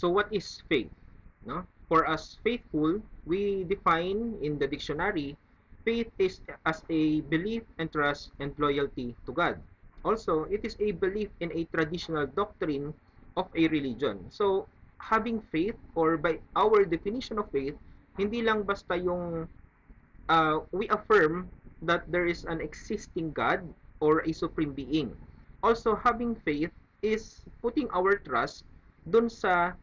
So what is faith? No? For us faithful, we define in the dictionary, faith is as a belief and trust and loyalty to God. Also, it is a belief in a traditional doctrine of a religion. So, having faith, or by our definition of faith, hindi lang basta yung we affirm that there is an existing God or a supreme being. Also, having faith is putting our trust dun sa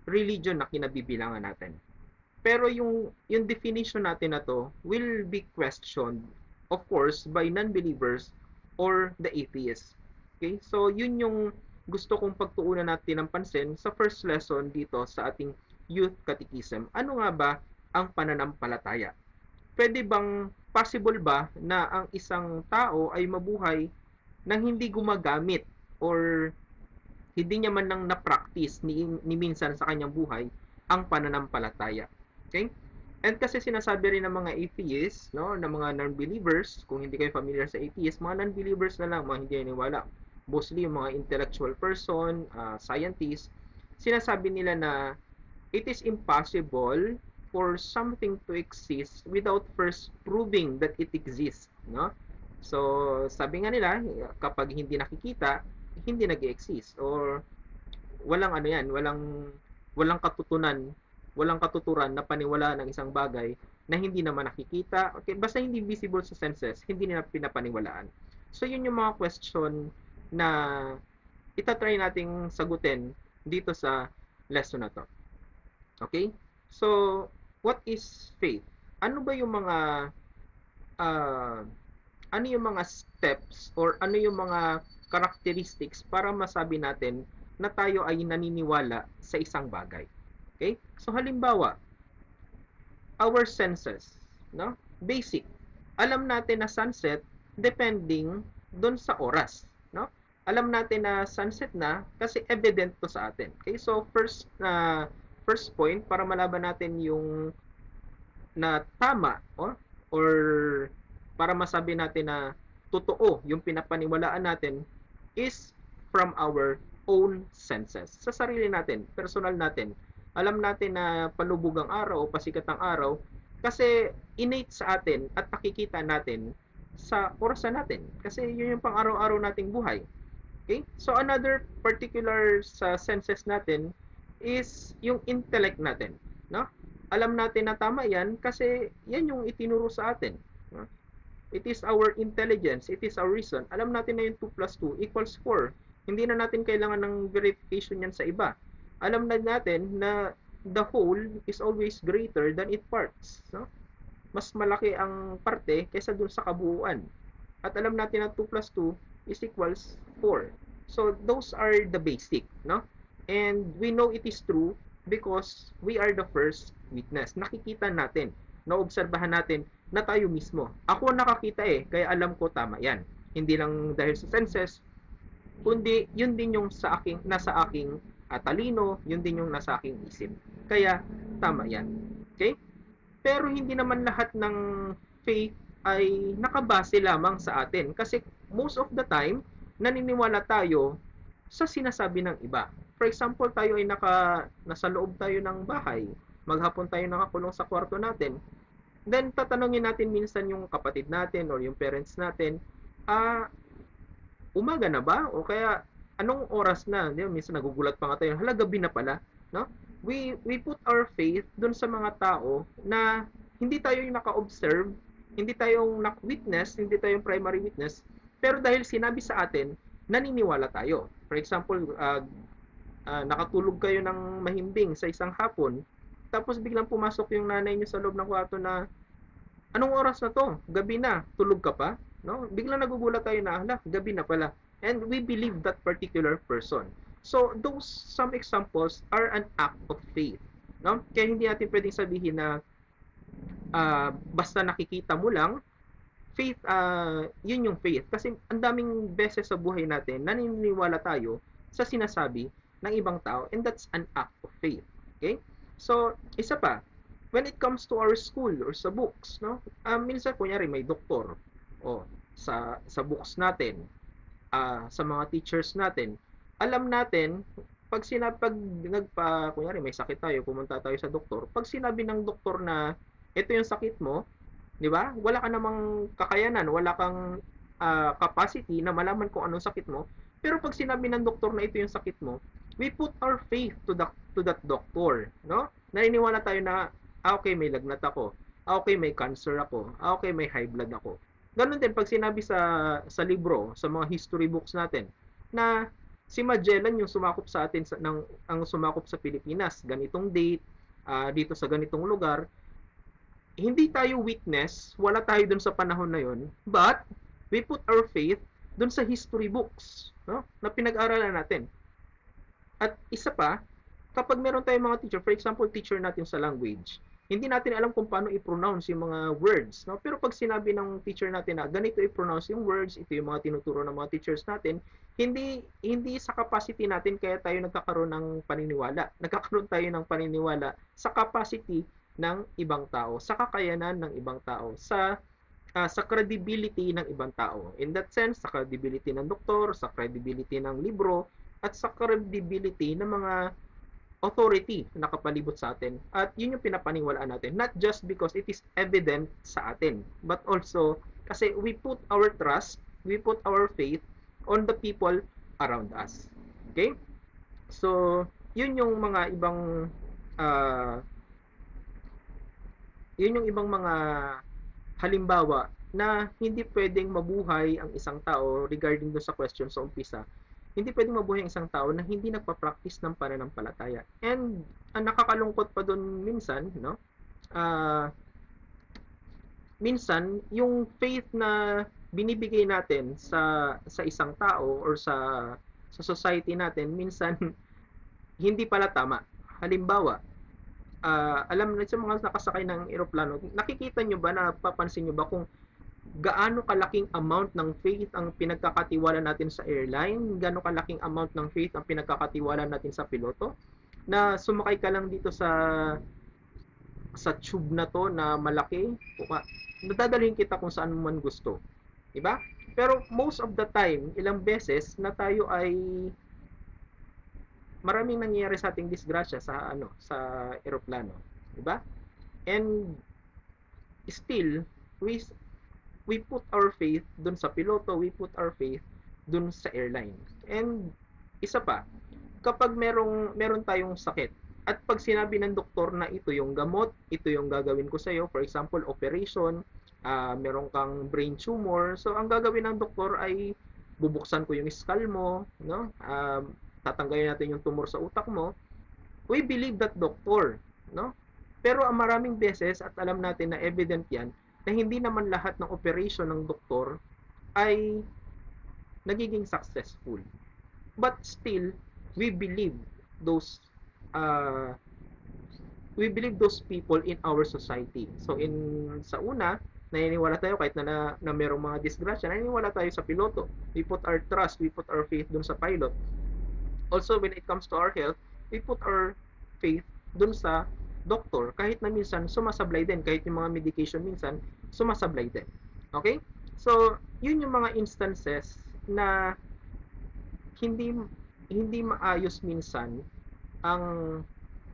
religion na kinabibilangan natin. Pero yung definition natin na to will be questioned, of course, by non-believers or the atheists. Okay? So, yun yung gusto kong pagtuunan natin ng pansin sa first lesson dito sa ating youth catechism. Ano nga ba ang pananampalataya? Pwede bang possible ba na ang isang tao ay mabuhay nang hindi gumagamit or hindi niya man lang na-practice ni minsan sa kanyang buhay ang pananampalataya? Okay? And kasi sinasabi rin ng mga atheists, no, ng mga non-believers, kung hindi kayo familiar sa atheists, mga non-believers na lang, mga hindi naniniwala. Mostly yung mga intellectual person, scientists, sinasabi nila na it is impossible for something to exist without first proving that it exists, no? So, sabi nga nila, kapag hindi nakikita, hindi nag-exist, or walang ano yan, walang katutunan, walang katuturan na paniwalaan ng isang bagay na hindi naman nakikita. Okay, basta hindi visible sa senses, hindi nila pinapaniwalaan. So, yun yung mga question na itatry nating sagutin dito sa lesson na to. Okay? So, what is faith? Ano ba yung mga uh, ano yung mga steps or ano yung mga characteristics para masabi natin na tayo ay naniniwala sa isang bagay? Okay? So halimbawa, our senses, no? Basic. Alam natin na sunset depending doon sa oras, no? Alam natin na sunset na kasi evident to sa atin. Okay? So first point para malaban natin yung na tama or para masabi natin na totoo yung pinapaniwalaan natin is from our own senses. Sa sarili natin, personal natin. Alam natin na palubog ang araw o pasikat ang araw kasi innate sa atin at nakikita natin sa orasan natin. Kasi yun yung pang araw-araw nating buhay. Okay? So another particular sa senses natin is yung intellect natin, no? Alam natin na tama 'yan kasi 'yan yung itinuro sa atin, no? It is our intelligence, it is our reason. Alam natin na yung 2 plus 2 equals 4. Hindi na natin kailangan ng verification yan sa iba. Alam na natin na the whole is always greater than its parts, no? Mas malaki ang parte kaysa dun sa kabuuan. At alam natin na 2 plus 2 is equals 4. So those are the basic, no? And we know it is true because we are the first witness. Nakikita natin, naobserbahan natin na tayo mismo. Ako nakakita kaya alam ko tama yan. Hindi lang dahil sa senses, kundi yun din yung nasa aking talino, yun din yung nasa aking isip. Kaya tama yan. Okay? Pero hindi naman lahat ng faith ay nakabase lamang sa atin. Kasi most of the time, naniniwala tayo sa sinasabi ng iba. For example, tayo ay nasa loob tayo ng bahay. Maghapon tayo nakakulong sa kwarto natin. Then, tatanungin natin minsan yung kapatid natin or yung parents natin, umaga na ba? O kaya, anong oras na? Di ba? Minsan nagugulat pa nga tayo, hala, gabi na pala. No? We put our faith dun sa mga tao na hindi tayo yung naka-observe, hindi tayong witness, hindi tayong primary witness, pero dahil sinabi sa atin, naniniwala tayo. For example, nakatulog kayo ng mahimbing sa isang hapon, tapos biglang pumasok yung nanay niyo sa loob ng kwarto na, anong oras na to? Gabi na, tulog ka pa? No? Biglang nagugulat tayo na, hala, gabi na pala. And we believe that particular person. So, those some examples are an act of faith. No? Kaya hindi natin pwedeng sabihin na basta nakikita mo lang, faith, yun yung faith. Kasi ang daming beses sa buhay natin, naniniwala tayo sa sinasabi ng ibang tao, and that's an act of faith. Okay? So, isa pa, when it comes to our school or sa books, no? Minsan, kunyari, may doktor, sa books natin, sa mga teachers natin, alam natin kunyari may sakit tayo, pumunta tayo sa doktor, pag sinabi ng doktor na ito yung sakit mo, 'di ba? Wala ka namang kakayanan, wala kang capacity na malaman kung anong sakit mo. Pero pag sinabi ng doktor na ito yung sakit mo, we put our faith to that doctor, no? Naniniwala tayo na okay, may lagnat ako. Okay, may cancer ako. Okay, may high blood ako. Ganun din pag sinabi sa libro, sa mga history books natin na si Magellan yung sumakop sa atin ang sumakop sa Pilipinas, ganitong date, dito sa ganitong lugar, hindi tayo witness, wala tayo dun sa panahon na yon, but we put our faith dun sa history books, no? Na pinag-aralan natin. At isa pa, kapag meron tayong mga teacher, for example, teacher natin sa language, hindi natin alam kung paano i-pronounce yung mga words, no? Pero pag sinabi ng teacher natin na ganito i-pronounce yung words, ito yung mga tinuturo ng mga teachers natin, hindi sa capacity natin kaya tayo nagkakaroon ng paniniwala. Nagkakaroon tayo ng paniniwala sa capacity ng ibang tao, sa kakayanan ng ibang tao, sa credibility ng ibang tao. In that sense, sa credibility ng doktor, sa credibility ng libro, at sa credibility ng mga authority na nakapalibot sa atin. At yun yung pinapaniwalaan natin. Not just because it is evident sa atin, but also kasi we put our trust, we put our faith on the people around us. Okay? So, yun yung mga ibang uh, yun yung ibang mga halimbawa na hindi pwedeng mabuhay ang isang tao regarding do sa question sa umpisa. Hindi pwedeng mabuhay ang isang tao na hindi nagpa-practice ng pananampalataya. And ang nakakalungkot pa doon minsan, no? Uh, minsan yung faith na binibigay natin sa isang tao or sa society natin minsan hindi pala tama. Halimbawa, alam na sa mga nakasakay ng eroplano, nakikita nyo ba, napapansin nyo ba kung gaano kalaking amount ng faith ang pinagkakatiwala natin sa airline, gaano kalaking amount ng faith ang pinagkakatiwala natin sa piloto, na sumakay ka lang dito sa tube na to na malaki, nadadalhin kita kung saan mo man gusto. Diba? Pero most of the time, ilang beses na tayo ay maraming nangyayari sa ating disgrasya sa eroplano, 'di ba? And still we put our faith dun sa piloto, we put our faith dun sa airline. And isa pa, kapag meron tayong sakit at pag sinabi ng doktor na ito yung gamot, ito yung gagawin ko sa iyo, for example, operation, meron kang brain tumor, so ang gagawin ng doktor ay bubuksan ko yung skull mo, no? Tatanggalin natin yung tumor sa utak mo. We believe that doctor, no? Pero ang maraming beses at alam natin na evident 'yan na hindi naman lahat ng operation ng doktor ay nagiging successful. But still, we believe those uh, those people in our society. So sa una, naniniwala tayo kahit na merong mga disgrasya, naniniwala tayo sa piloto. We put our trust, we put our faith dun sa pilot. Also, when it comes to our health, we put our faith dun sa doktor kahit na minsan sumasablay din, kahit yung mga medication minsan sumasablay din. Okay? So, yun yung mga instances na hindi hindi maayos minsan ang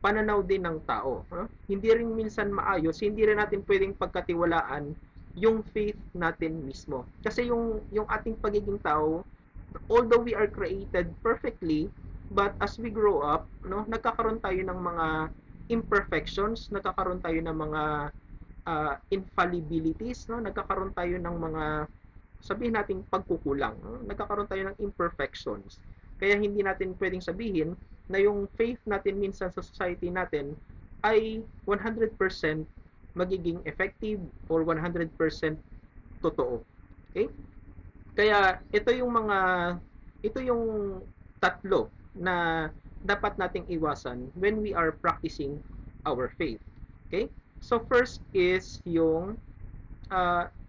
pananaw din ng tao. No? Hindi rin minsan maayos, hindi rin natin pwedeng pagkatiwalaan yung faith natin mismo. Kasi yung ating pagiging tao, although we are created perfectly, but as we grow up, no, nagkakaroon tayo ng mga imperfections, nagkakaroon tayo ng mga infallibilities, no, nagkakaroon tayo ng mga sabihin nating pagkukulang, no? Nagkakaroon tayo ng imperfections. Kaya hindi natin pwedeng sabihin na yung faith natin minsan sa society natin ay 100% magiging effective or 100% totoo. Okay? Kaya ito yung tatlo na dapat nating iwasan when we are practicing our faith. Okay? So first is yung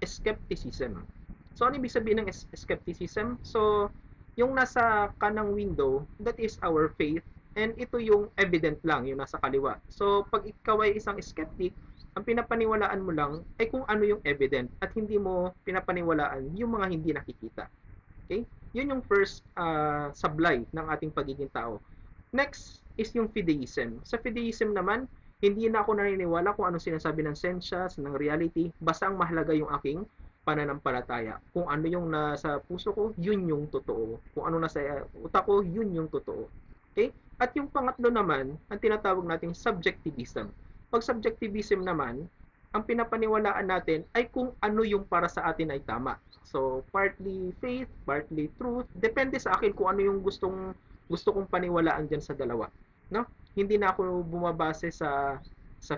skepticism. So ano ibig sabihin ng skepticism? So yung nasa kanang window, that is our faith, and ito yung evident lang, yung nasa kaliwa. So pag ikaw ay isang skeptic, ang pinapaniwalaan mo lang ay kung ano yung evident at hindi mo pinapaniwalaan yung mga hindi nakikita. Okay? Yun yung first sablay ng ating pagiging tao. Next is yung fideism. Sa fideism naman, hindi na ako naniniwala kung anong sinasabi ng science, ng reality, basta ang mahalaga yung aking pananampalataya. Kung ano yung nasa puso ko, yun yung totoo. Kung ano nasa utak ko, yun yung totoo. Okay? At yung pangatlo naman, ang tinatawag nating subjectivism. Pag subjectivism naman, ang pinapaniwalaan natin ay kung ano yung para sa atin ay tama. So, partly faith, partly truth. Depende sa akin kung ano yung gusto kong paniwalaan diyan sa dalawa, no? Hindi na ako bumabase sa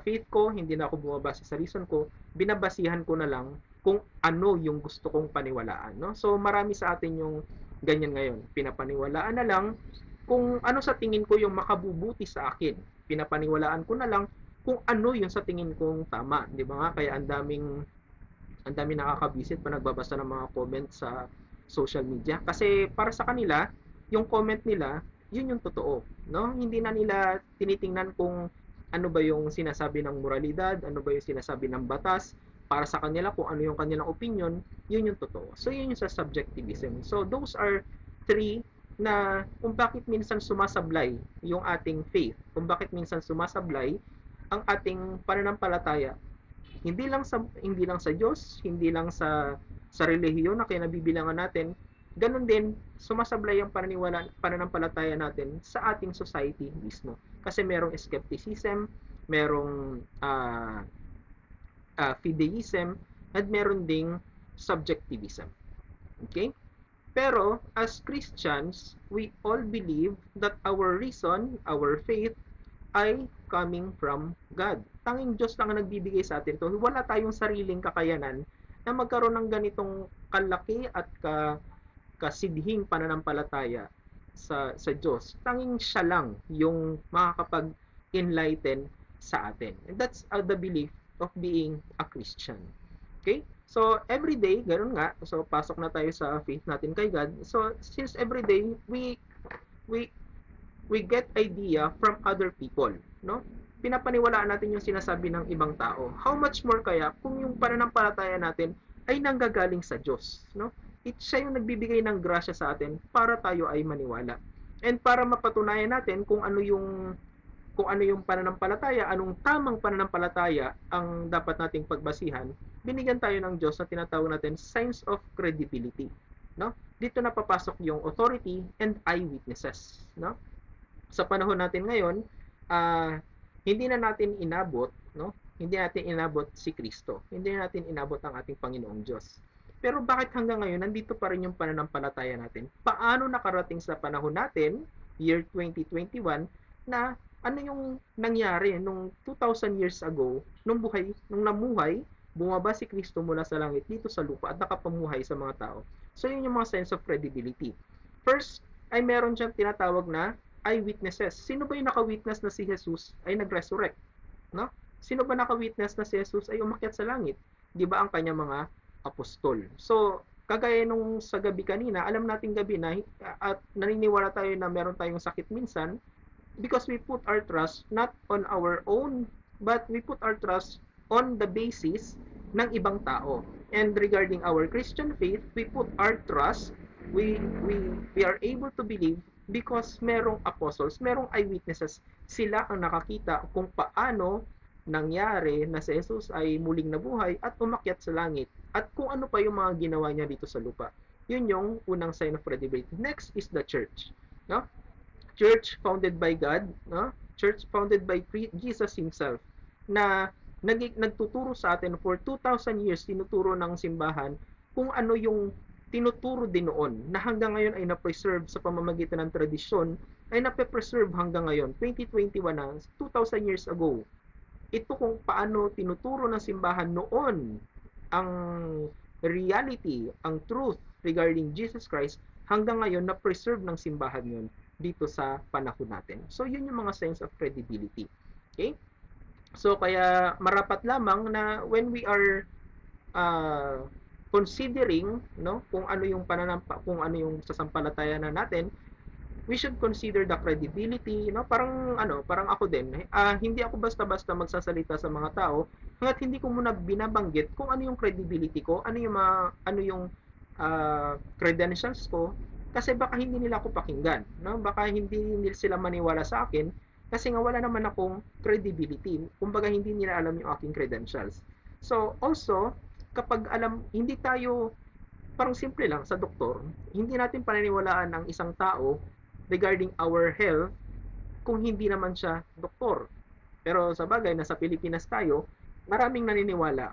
faith ko, hindi na ako bumabase sa reason ko, binabasihan ko na lang kung ano yung gusto kong paniwalaan, no? So marami sa atin yung ganyan ngayon. Pinapaniwalaan na lang kung ano sa tingin ko yung makabubuti sa akin. Pinapaniwalaan ko na lang kung ano yung sa tingin kong tama, 'di ba nga? Kaya ang daming nakakabisit pa nagbabasa ng mga comment sa social media kasi para sa kanila yung comment nila yun yung totoo, no? Hindi na nila tinitingnan kung ano ba yung sinasabi ng moralidad, ano ba yung sinasabi ng batas. Para sa kanila kung ano yung kanilang opinion, yun yung totoo. So yun yung sa subjectivism. So those are three na kung bakit minsan sumasablay yung ating faith, kung bakit minsan sumasablay ang ating pananampalataya hindi lang sa Diyos, hindi lang sa relihiyon na kinabibilangan natin, ganun din sumasablay ang pananampalataya natin sa ating society mismo. Kasi merong skepticism, merong fideism, at meron ding subjectivism. Okay? Pero as Christians, we all believe that our reason, our faith ay coming from God. Tanging Diyos lang ang nagbibigay sa atin to. Wala tayong sariling kakayanan na magkaroon ng ganitong kalaki at kasidhing pananampalataya sa Diyos. Tanging siya lang yung makakapag-enlighten sa atin. And that's the belief of being a Christian. Okay? So, every day, ganoon nga. So, pasok na tayo sa faith natin kay God. So, since every day, we we get idea from other people, no? Pinapaniwalaan natin yung sinasabi ng ibang tao. How much more kaya kung yung pananampalataya natin ay nanggagaling sa Diyos, no? Siya yung nagbibigay ng grasya sa atin para tayo ay maniwala. And para mapatunayan natin kung ano yung pananampalataya, anong tamang pananampalataya ang dapat nating pagbasihan, binigyan tayo ng Diyos na tinatawag natin signs of credibility, no? Dito na papasok yung authority and eyewitnesses, no? Sa panahon natin ngayon, hindi na natin inabot, no? Hindi natin inabot si Kristo. Hindi na natin inabot ang ating Panginoong Diyos. Pero bakit hanggang ngayon nandito pa rin yung pananampalataya natin? Paano nakarating sa panahon natin, year 2021, na ano yung nangyari nung 2,000 years ago, nung namuhay, bumaba si Kristo mula sa langit dito sa lupa at nakapamuhay sa mga tao. So yun yung mga sense of credibility. First, ay meron siyang tinatawag na eyewitnesses. Sino ba yung naka-witness na si Jesus ay nag-resurrect? No? Sino ba naka-witness na si Jesus ay umakyat sa langit? 'Di ba ang kanyang mga apostol? So, kagaya nung sa gabi kanina, alam nating gabi na at naniniwala tayo na meron tayong sakit minsan because we put our trust not on our own but we put our trust on the basis ng ibang tao. And regarding our Christian faith, we put our trust, we we are able to believe because merong apostles, merong eyewitnesses, sila ang nakakita kung paano nangyari na si Jesus ay muling nabuhay at umakyat sa langit at kung ano pa yung mga ginawa niya dito sa lupa. Yun yung unang sign of credibility. Next is the church, no? Church founded by God, no? Church founded by Jesus himself na nagtuturo sa atin for 2,000 years, tinuturo ng simbahan kung ano yung tinuturo din noon na hanggang ngayon ay na-preserve sa pamamagitan ng tradisyon ay na-preserve hanggang ngayon 2021 na 2,000 years ago. Ito kung paano tinuturo ng simbahan noon ang reality, ang truth regarding Jesus Christ hanggang ngayon na-preserve ng simbahan yun dito sa panahon natin. So yun yung mga signs of credibility. Okay? So kaya marapat lamang na when we are considering, no, kung ano yung sasampalataya na natin, we should consider the credibility, no? Parang ako din, hindi ako basta-basta magsasalita sa mga tao hangga't hindi ko muna binabanggit kung ano yung credibility ko, ano yung credentials ko, Kasi baka hindi nila ako pakinggan, no? Baka hindi nila sila maniwala sa akin kasi nga wala naman akong credibility. Kumbaga hindi nila alam yung aking credentials. So also, kapag hindi tayo, parang simple lang sa doktor, hindi natin paniniwalaan ang isang tao regarding our health kung hindi naman siya doktor. Pero sa bagay, nasa Pilipinas tayo, maraming naniniwala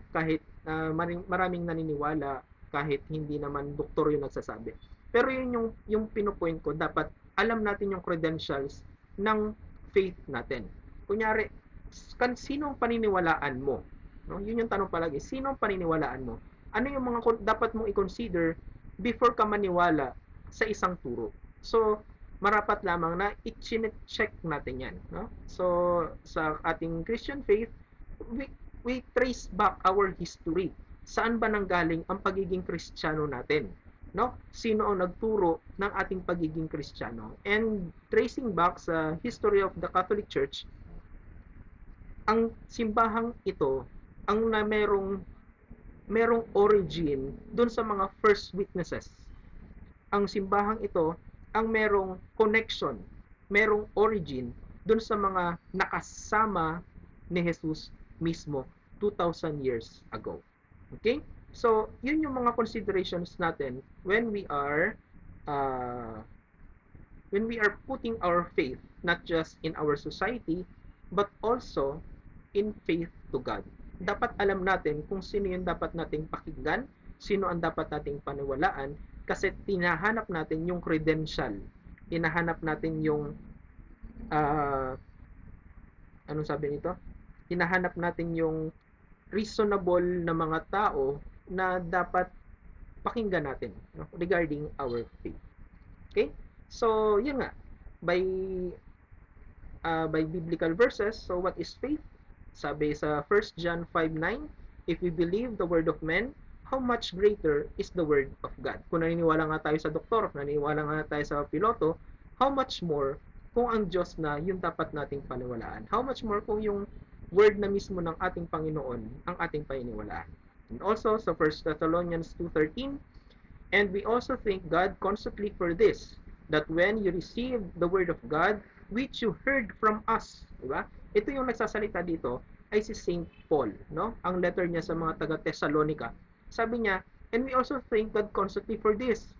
maraming naniniwala kahit hindi naman doktor yung nagsasabi. Pero yun yung pinupoint ko, dapat alam natin yung credentials ng faith natin. Kunyari, sino ang paniniwalaan mo? No? Yun yung tanong palagi, sino ang paniniwalaan mo? Ano yung mga dapat mong i-consider before ka maniwala sa isang turo? So, marapat lamang na i-check natin yan. No? So, sa ating Christian faith, we trace back our history. Saan ba nanggaling ang pagiging Kristiyano natin? No? Sino ang nagturo ng ating pagiging Kristiyano? And tracing back sa history of the Catholic Church, ang simbahang ito ang na merong origin dun sa mga first witnesses. Ang simbahang ito ang merong connection, merong origin dun sa mga nakasama ni Jesus mismo 2,000 years ago. Okay? So, yun yung mga considerations natin when we are putting our faith not just in our society but also in faith to God. Dapat alam natin kung sino yung dapat nating pakinggan, sino ang dapat nating paniwalaan, kasi tinahanap natin yung credential. Tinahanap natin yung anong sabi nito? Tinahanap natin yung reasonable na mga tao na dapat pakinggan natin, no, regarding our faith. Okay? So, yun nga. By biblical verses, so what is faith? Sabi sa 1 John 5:9, if we believe the word of men, how much greater is the word of God? Kung naniniwala nga tayo sa doktor, naniniwala nga tayo sa piloto, how much more kung ang Diyos na yung dapat nating paniwalaan? How much more kung yung word na mismo ng ating Panginoon ang ating paniniwalaan? And also sa 1 Thessalonians 2:13, and we also thank God constantly for this, that when you received the word of God, which you heard from us, diba? Ito yung nagsasalita dito ay si Saint Paul, no? Ang letter niya sa mga taga Thessalonica. Sabi niya, and we also thank God constantly for this,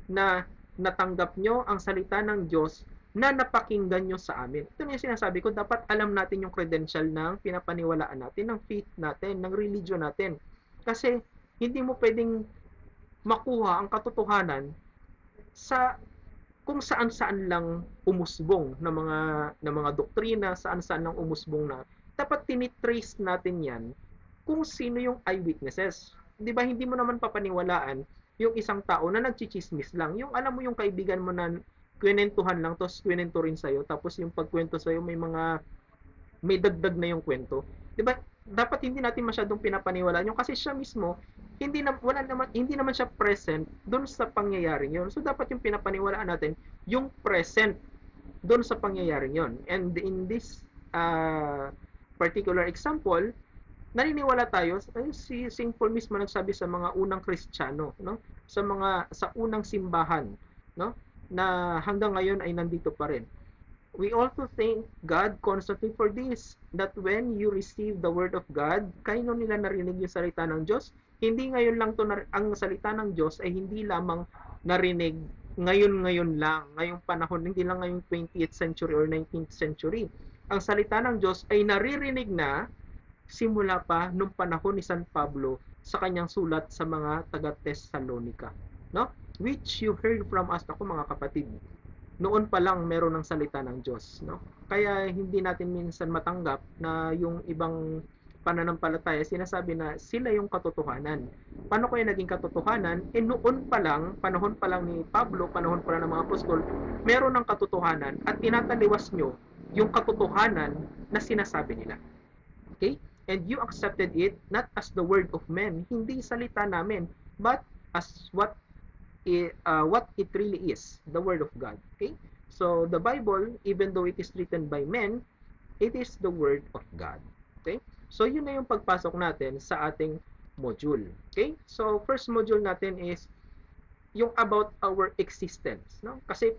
na natanggap nyo ang salita ng Diyos na napakinggan nyo sa amin. Ito na yung sinasabi ko, dapat alam natin yung credential ng pinapaniwalaan natin, ng faith natin, ng religion natin. Kasi hindi mo pwedeng makuha ang katotohanan sa kung saan-saan lang umusbong ng mga doktrina, saan-saan lang umusbong na. Dapat tinitrace natin 'yan kung sino yung eyewitnesses. 'Di ba hindi mo naman papaniwalaan yung isang tao na nagchichismis lang. Yung alam mo yung kaibigan mo na kwentuhan lang tapos kwento rin sa'yo, tapos yung pagkwento sa'yo may dagdag na yung kwento. 'Di ba? Dapat hindi natin masyadong pinapaniwalaan yung kasi siya mismo hindi naman siya present doon sa pangyayaring 'yon. So dapat yung pinapaniwalaan natin yung present doon sa pangyayaring 'yon. And in this particular example, naniniwala tayo si St. Paul mismo nagsabi sa mga unang Kristiyano, no? Sa unang simbahan, no? Na hanggang ngayon ay nandito pa rin. We also thank God constantly for this, that when you receive the word of God, kayo nila narinig yung salita ng Diyos. Hindi ngayon lang to ang salita ng Diyos ay hindi lamang narinig ngayon lang, ngayong panahon, hindi lang ngayong 20th century or 19th century. Ang salita ng Diyos ay naririnig na simula pa nung panahon ni San Pablo sa kanyang sulat sa mga taga-Thessalonica, no? Which you heard from us, ako mga kapatid. Noon pa lang meron ng salita ng Diyos, no? Kaya hindi natin minsan matanggap na yung ibang pananampalataya sinasabi na sila yung katotohanan. Paano kaya naging katotohanan? Noon pa lang, panahon pa lang ni Pablo, panahon pa lang ng mga apostol, meron ng katotohanan at tinataliwas nyo yung katotohanan na sinasabi nila. Okay? And you accepted it not as the word of men, hindi salita namin, but as what it really is, the Word of God. Okay? So, the Bible, even though it is written by men, it is the Word of God. Okay? So, yun na yung pagpasok natin sa ating module. Okay? So, first module natin is yung about our existence, no? Kasi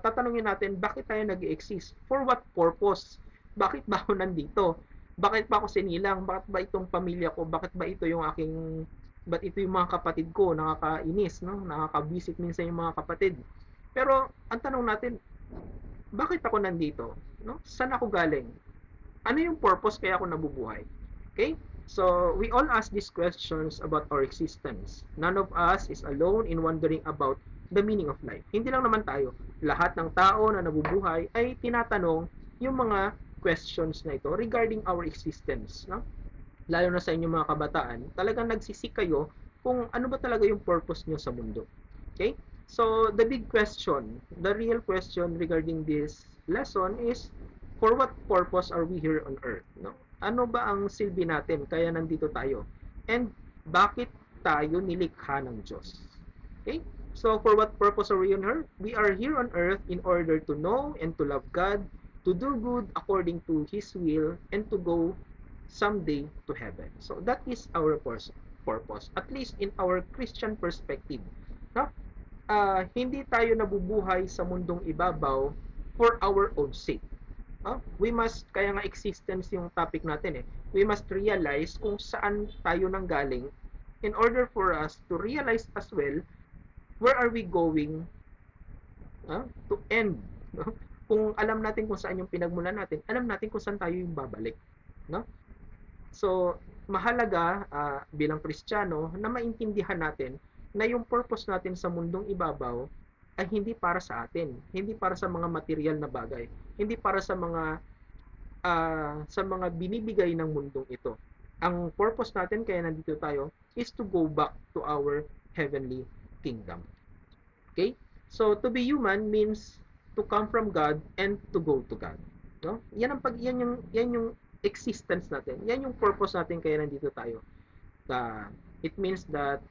tatanungin natin, bakit tayo nag-exist? For what purpose? Bakit ba ako nandito? Bakit ba ako sinilang? Bakit ba itong pamilya ko? Bakit ba ito yung aking ba't ito yung mga kapatid ko? Nakakainis, no? Nakaka-visit minsan yung mga kapatid. Pero ang tanong natin, bakit ako nandito? No? Saan ako galing? Ano yung purpose kaya ako nabubuhay? Okay? So, we all ask these questions about our existence. None of us is alone in wondering about the meaning of life. Hindi lang naman tayo. Lahat ng tao na nabubuhay ay tinatanong yung mga questions na ito regarding our existence. No? Lalo na sa inyong mga kabataan, talagang nagsisik kayo kung ano ba talaga yung purpose nyo sa mundo. Okay? So, the big question, the real question regarding this lesson is, for what purpose are we here on earth? No? Ano ba ang silbi natin kaya nandito tayo? And bakit tayo nilikha ng Diyos? Okay? So, for what purpose are we on earth? We are here on earth in order to know and to love God, to do good according to His will, and to go someday to heaven. So, that is our purpose, at least in our Christian perspective. No? Hindi tayo nabubuhay sa mundong ibabaw for our own sake. We must, kaya nga existence yung topic natin eh, we must realize kung saan tayo nanggaling in order for us to realize as well where are we going to end. No? Kung alam natin kung saan yung pinagmulan natin, alam natin kung saan tayo yung babalik. No? So, mahalaga bilang Kristiyano na maintindihan natin na yung purpose natin sa mundong ibabaw ay hindi para sa atin, hindi para sa mga material na bagay, hindi para sa mga binibigay ng mundong ito. Ang purpose natin kaya nandito tayo is to go back to our heavenly kingdom. Okay? So to be human means to come from God and to go to God. No? Yan yung existence natin. Yan yung purpose natin kaya nandito tayo. It means that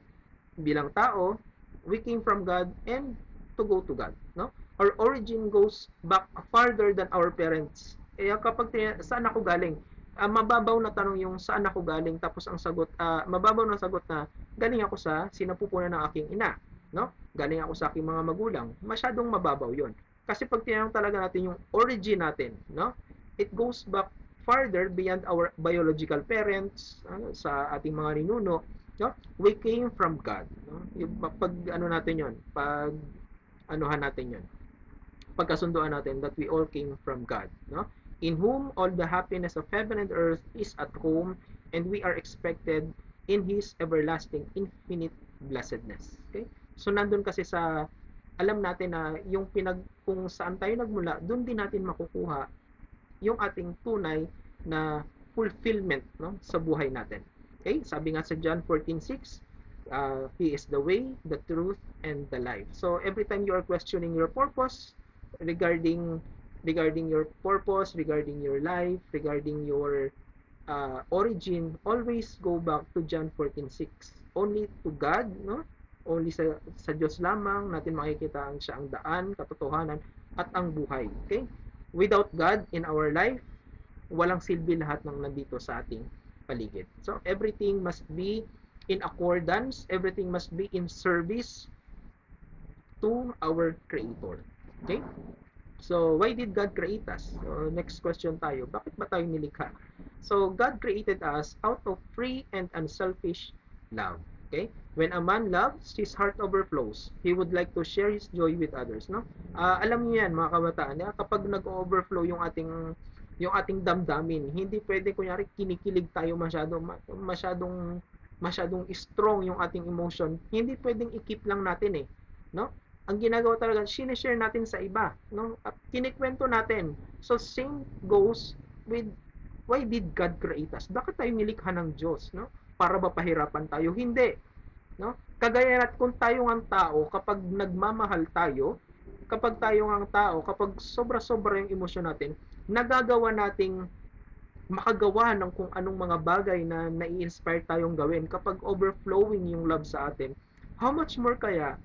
bilang tao, we came from God and to go to God. No? Our origin goes back farther than our parents. Kaya kapag saan ako galing, mababaw na tanong yung saan ako galing, tapos ang sagot, mababaw na sagot na galing ako sa sinapupunan ng aking ina. No? Galing ako sa aking mga magulang. Masyadong mababaw yon. Kasi pag tinanong talaga natin yung origin natin, no? It goes back farther beyond our biological parents, sa ating mga ninuno, no? We came from God, no? Yung pag ano natin 'yon, pag anuhan natin 'yon. Pagkasunduan natin that we all came from God, no? In whom all the happiness of heaven and earth is at home, and we are expected in His everlasting infinite blessedness. Okay? So nandun kasi sa alam natin na yung kung saan tayo nagmula, doon din natin makukuha yung ating tunay na fulfillment, no, sa buhay natin. Okay? Sabi nga sa John 14:6, He is the way, the truth, and the life. So every time you are questioning your purpose regarding your purpose, regarding your life, regarding your origin, always go back to John 14:6. Only to God, no? Only sa Diyos lamang natin makikita ang siya ang daan, katotohanan, at ang buhay. Okay? Without God in our life, walang silbi lahat ng nandito sa ating paligid. So, everything must be in accordance, everything must be in service to our Creator. Okay? So, why did God create us? So, next question tayo. Bakit ba tayo nilikha? So, God created us out of free and unselfish love. Okay? When a man loves, his heart overflows. He would like to share his joy with others, no? Alam niyo yan, mga kabataan, kapag nag-overflow yung ating damdamin, hindi pwede kunyari kinikilig tayo masyadong strong yung ating emotion. Hindi pwedeng i-keep lang natin no? Ang ginagawa talaga, sinishare natin sa iba, no? At kinikwento natin. So same goes with why did God create us? Bakit tayo nilikha ng Diyos, no? Para ba pahirapan tayo? Hindi, no? Kagaya nat kung tayo ang tao, kapag nagmamahal tayo, kapag sobra-sobra yung emosyon natin, nagagawa nating makagawa ng kung anong mga bagay na nai-inspire tayong gawin kapag overflowing yung love sa atin. How much more kaya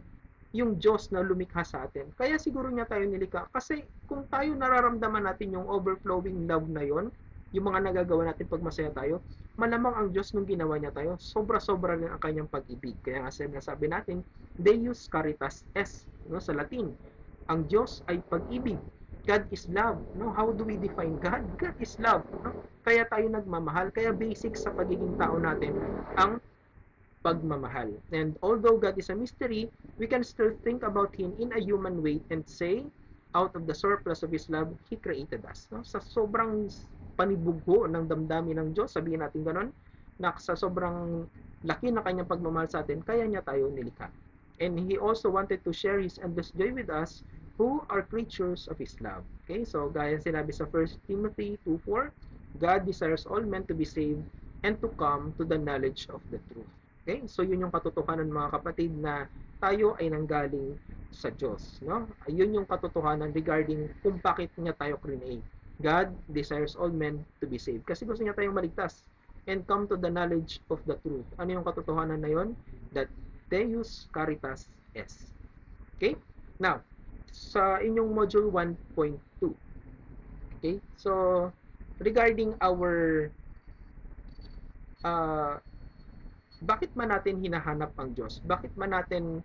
yung Diyos na lumikha sa atin? Kaya siguro niya tayo nilikha kasi kung tayo nararamdaman natin yung overflowing love na yon, yung mga nagagawa natin pag masaya tayo, malamang ang Diyos nung ginawa niya tayo, sobra-sobra rin ang kanyang pag-ibig. Kaya nga sabi natin, Deus Caritas Est, no, sa Latin. Ang Diyos ay pag-ibig. God is love. No? How do we define God? God is love. No? Kaya tayo nagmamahal. Kaya basic sa pagiging tao natin ang pagmamahal. And although God is a mystery, we can still think about Him in a human way and say, out of the surplus of His love, He created us. No? Sa sobrang panibugho ng damdamin ng Diyos, sabihin natin ganon, na sa sobrang laki na kanyang pagmamahal sa atin, kaya niya tayo nilikha. And He also wanted to share His endless joy with us who are creatures of His love. Okay, so gaya sinabi sa 1 Timothy 2:4, God desires all men to be saved and to come to the knowledge of the truth. Okay? So yun yung katotohanan mga kapatid na tayo ay nanggaling sa Diyos, no? Ayun yung katotohanan regarding kung bakit niya tayo create. God desires all men to be saved. Kasi gusto niya tayong maligtas and come to the knowledge of the truth. Ano yung katotohanan na yon? That Deus Caritas Est. Okay? Now, sa inyong module 1.2. Okay? So, regarding our bakit man natin hinahanap ang Diyos? Bakit man natin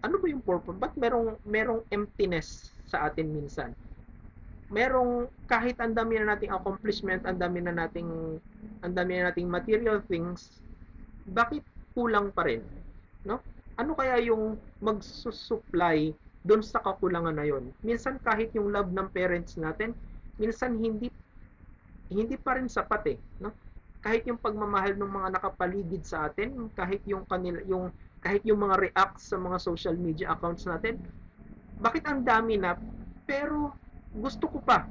ano ba yung purpose? Ba't merong emptiness sa atin minsan? Merong kahit ang dami na nating accomplishment, ang dami na nating material things, bakit kulang pa rin, no? Ano kaya yung magsusupply doon sa kakulangan na yon? Minsan kahit yung love ng parents natin, minsan hindi pa rin sapat no? Kahit yung pagmamahal ng mga nakapaligid sa atin, kahit yung mga reacts sa mga social media accounts natin, bakit ang dami na pero gusto ko pa,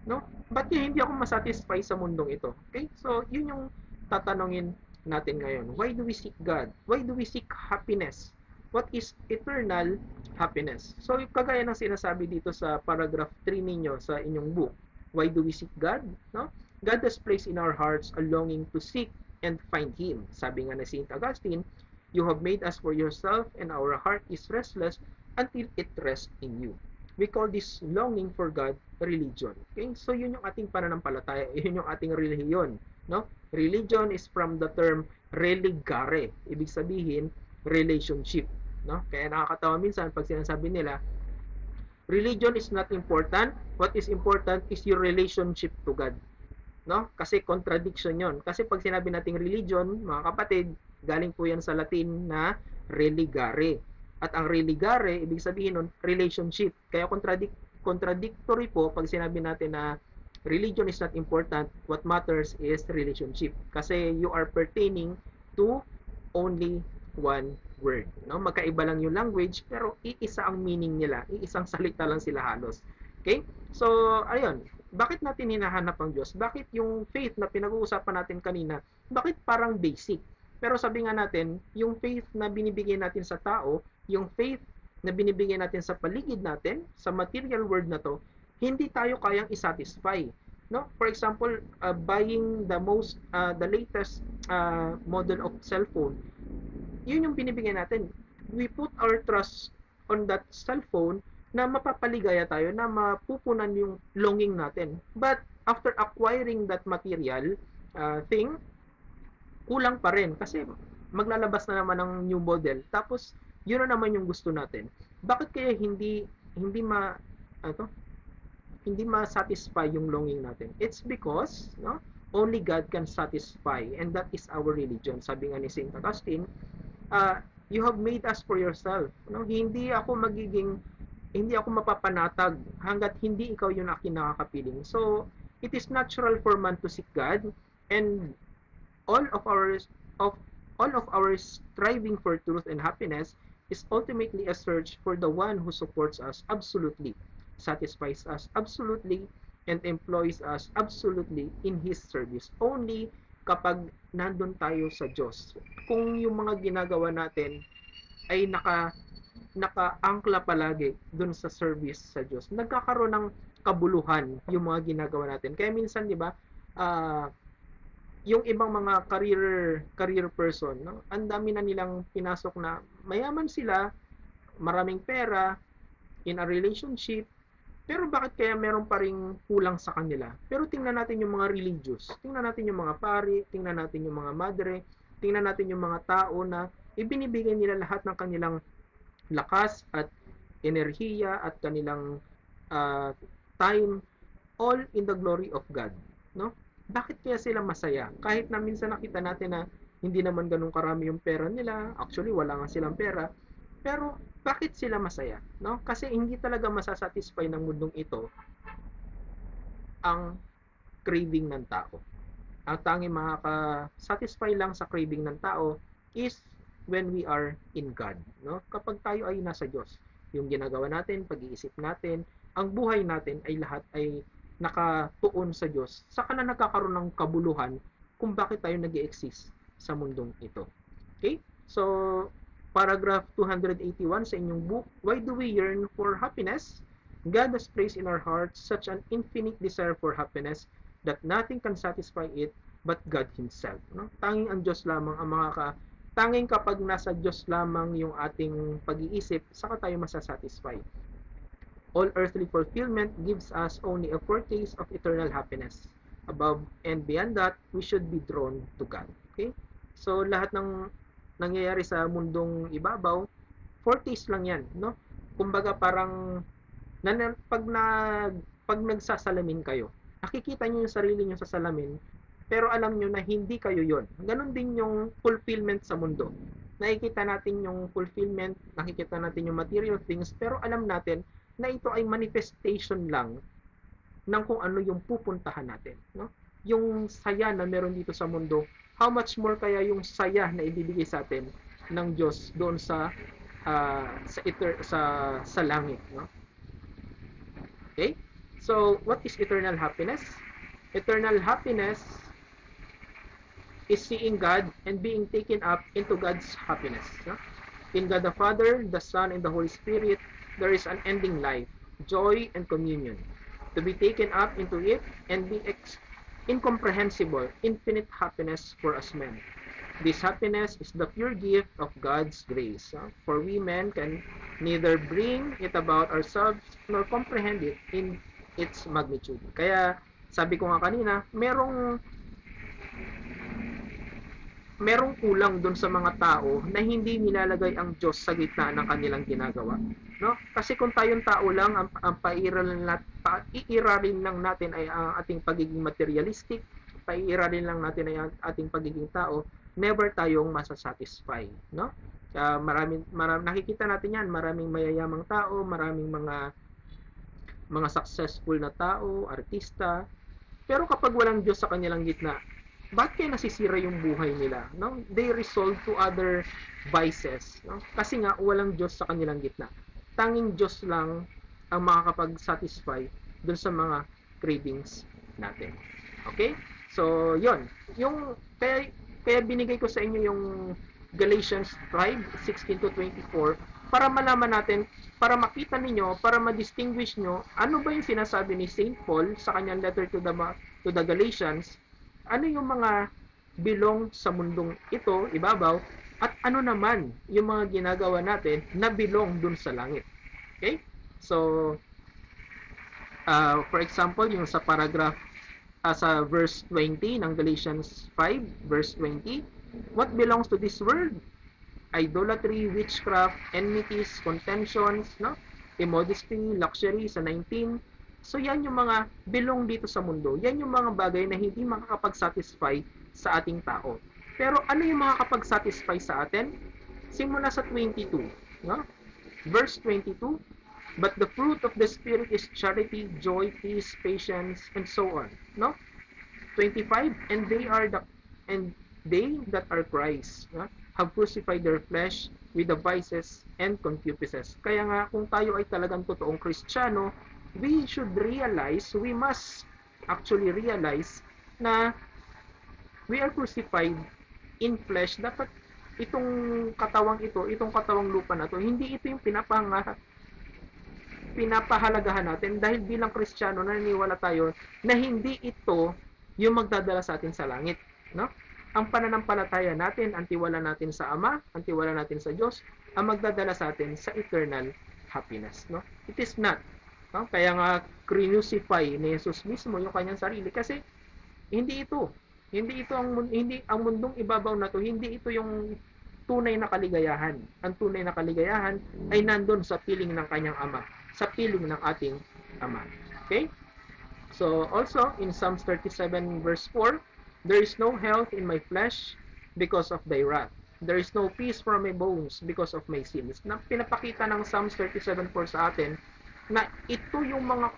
no? Ba't hindi ako masatisfy sa mundong ito? Okay? So, yun yung tatanungin natin ngayon. Why do we seek God? Why do we seek happiness? What is eternal happiness? So, kagaya ng sinasabi dito sa paragraph 3 ninyo sa inyong book, why do we seek God? No? God has placed in our hearts a longing to seek and find Him. Sabi nga ni St. Augustine, you have made us for yourself and our heart is restless until it rests in you. We call this longing for God religion. Okay? So yun yung ating pananampalataya, yun yung ating relihiyon, no? Religion is from the term religare. Ibig sabihin relationship, no? Kaya nakakatawa minsan pag sinasabi nila, religion is not important. What is important is your relationship to God. No? Kasi contradiction 'yon. Kasi pag sinabi nating religion, mga kapatid, galing po 'yan sa Latin na religare. At ang religare, ibig sabihin nun, relationship. Kaya contradictory po pag sinabi natin na religion is not important, what matters is relationship. Kasi you are pertaining to only one word. No? Magkaiba lang yung language, pero iisa ang meaning nila. Iisang salita lang sila halos. Okay? So, ayun. Bakit natin hinahanap ang Diyos? Bakit yung faith na pinag-uusapan natin kanina, bakit parang basic? Pero sabi nga natin, yung faith na binibigay natin sa tao, yung faith na binibigay natin sa paligid natin, sa material world na to, hindi tayo kayang isatisfy. No? For example, buying the latest model of cellphone, yun yung binibigay natin. We put our trust on that cellphone na mapapaligaya tayo, na mapupunan yung longing natin. But after acquiring that material thing, kulang pa rin kasi maglalabas na naman ng new model. Tapos yun na naman yung gusto natin. Bakit kaya hindi hindi ma-satisfy yung longing natin? It's because no, only God can satisfy, and that is our religion. Sabi nga ni St. Augustine, you have made us for yourself. No? Hindi ako mapapanatag hanggat hindi ikaw yung aking nakakapiling. So, it is natural for man to seek God, and all of our of all of our striving for truth and happiness is ultimately a search for the one who supports us absolutely, satisfies us absolutely, and employs us absolutely in His service. Only kapag nandun tayo sa Diyos. Kung yung mga ginagawa natin ay nakaangkla palagi dun sa service sa Diyos, nagkakaroon ng kabuluhan yung mga ginagawa natin. Kaya minsan, di ba, yung ibang mga career person, no? Ang dami na nilang pinasok na mayaman sila, maraming pera, in a relationship, Pero bakit kaya meron pa ring kulang sa kanila? Pero tingnan natin yung mga religious, tingnan natin yung mga pari, tingnan natin yung mga madre, tingnan natin yung mga tao na ibinibigay nila lahat ng kanilang lakas at enerhiya at kanilang uh, time all in the glory of God, no? Bakit kaya sila masaya? Kahit na minsan nakita natin na hindi naman ganun karami yung pera nila, actually wala nga silang pera, pero bakit sila masaya, no? Kasi hindi talaga masasatisfy ng mundong ito ang craving ng tao. Ang tanging makaka-satisfy lang sa craving ng tao is when we are in God, no? Kapag tayo ay nasa Diyos, yung ginagawa natin, pag-iisip natin, ang buhay natin ay lahat ay nakatuon sa Diyos. Saka na nagkakaroon ng kabuluhan kung bakit tayo nag-exist sa mundong ito. Okay? So, paragraph 281 sa inyong book, Why do we yearn for happiness? God has placed in our hearts such an infinite desire for happiness that nothing can satisfy it but God Himself. No? Tanging ang Diyos lamang ang tanging kapag nasa Diyos lamang yung ating pag-iisip, saka tayo masasatisfy. All earthly fulfillment gives us only a foretaste of eternal happiness. Above and beyond that, we should be drawn to God. Okay? So, lahat ng nangyayari sa mundong ibabaw, foretaste lang yan, no? Kumbaga parang pag nagsasalamin kayo, nakikita niyo yung sarili niyo sa salamin, pero alam niyo na hindi kayo yon. Ganon din yung fulfillment sa mundo. Nakikita natin yung fulfillment, nakikita natin yung material things, pero alam natin na ito ay manifestation lang ng kung ano yung pupuntahan natin, no? Yung saya na meron dito sa mundo, how much more kaya yung saya na ibibigay sa atin ng Diyos doon sa langit, no? Okay? So, what is eternal happiness? Eternal happiness is seeing God and being taken up into God's happiness. No? In God the Father, the Son, and the Holy Spirit, there is an ending life, joy, and communion. To be taken up into it and be incomprehensible, infinite happiness for us men. This happiness is the pure gift of God's grace. For we men can neither bring it about ourselves nor comprehend it in its magnitude. Kaya sabi ko nga kanina, merong kulang doon sa mga tao na hindi nilalagay ang Diyos sa gitna ng kanilang ginagawa, no? Kasi kung tayong tao lang ang paiiralin lang natin ay ang ating pagiging materialistic, paiiralin lang natin ay ang ating pagiging tao, never tayong masasatisfy, no? Maraming nakikita natin 'yan, maraming mayayamang tao, maraming mga successful na tao, artista, pero kapag walang Diyos sa kanilang gitna, bakit kaya nasisira yung buhay nila, no? They resort to other vices, no? Kasi nga walang Diyos sa kanilang gitna. Tanging Diyos lang ang makakapag-satisfy dun sa mga cravings natin. Okay? So, yon. Yung kaya binigay ko sa inyo yung Galatians 5:16 to 24 para malaman natin, para makita ninyo, para ma-distinguish nyo ano ba yung sinasabi ni Saint Paul sa kanyang letter to the Galatians, ano yung mga bilong sa mundong ito, ibabaw, at ano naman yung mga ginagawa natin na bilong dun sa langit. Okay? So, for example, yung sa paragraph, sa verse 20 ng Galatians 5, verse 20, what belongs to this world? Idolatry, witchcraft, enmities, contentions, no? Immodesty, luxury sa 19. So yan yung mga belong dito sa mundo. Yan yung mga bagay na hindi makakapag-satisfy sa ating tao. Pero ano yung makakapag-satisfy sa atin? Simula sa 22, no? Verse 22, but the fruit of the Spirit is charity, joy, peace, patience, and so on, no? 25, and they that are Christ, no? Have crucified their flesh with the vices and concupiscences. Kaya nga, kung tayo ay talagang totoong Kristiyano, we must actually realize na we are crucified in flesh. Dapat itong katawang lupa na to, hindi ito yung pinapahalagahan natin dahil bilang Kristiyano naniniwala tayo na hindi ito yung magdadala sa atin sa langit, no? Ang pananampalataya natin, ang tiwala natin sa Ama, ang tiwala natin sa Diyos, ang magdadala sa atin sa eternal happiness, no? It is not No? Kaya nga crucify ni Jesus mismo yung kanyang sarili kasi hindi ito. Hindi ang mundong ibabaw na to, hindi ito yung tunay na kaligayahan. Ang tunay na kaligayahan ay nandun sa piling ng kanyang ama, sa piling ng ating ama. Okay? So also in Psalms 37 verse 4, there is no health in my flesh because of thy wrath. There is no peace for my bones because of my sins. Na pinapakita ng Psalms 37:4 sa atin na ito yung mga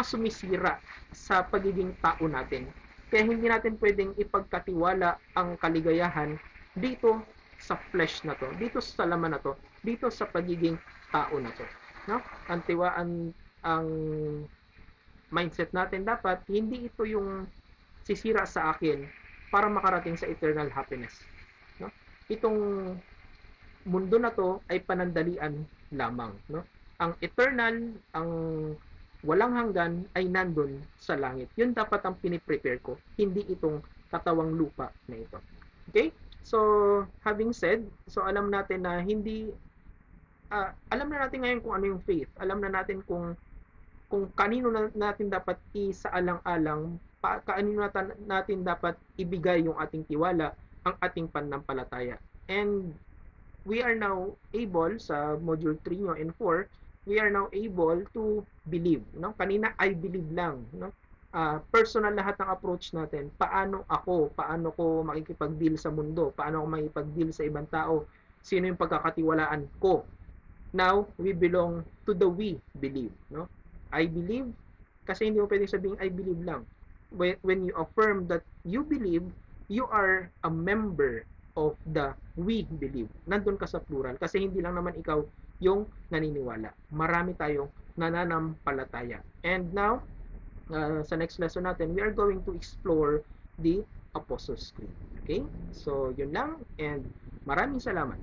sumisira sa pagiging tao natin. Kaya hindi natin pwedeng ipagkatiwala ang kaligayahan dito sa flesh na to, dito sa laman na to, dito sa pagiging tao na to. No? Ang mindset natin dapat hindi ito yung sisira sa akin para makarating sa eternal happiness. No? Itong mundo na to ay panandalian lamang. No? Ang eternal, ang walang hanggan ay nandun sa langit. Yun dapat ang piniprepare ko, hindi itong katawang lupa na ito. Okay? So, having said, so alam natin na hindi, alam na natin ngayon kung ano yung faith. Alam na natin kung kanino natin dapat isaalang-alang, kanino natin dapat ibigay yung ating tiwala, ang ating pananampalataya. And we are now able sa module 3 nyo and 4, we are now able to believe. No? Kanina, I believe lang. No? Personal lahat ng approach natin. Paano ko makikipag-deal sa mundo? Paano ako makikipag-deal sa ibang tao? Sino yung pagkakatiwalaan ko? Now, we belong to the we believe. No? I believe, kasi hindi mo pwedeng sabihin I believe lang. When you affirm that you believe, you are a member of the we believe. Nandun ka sa plural kasi hindi lang naman ikaw yung naniniwala. Marami tayong nananampalataya. And now, sa next lesson natin, we are going to explore the Apostles' Creed. Okay? So, yun lang and maraming salamat.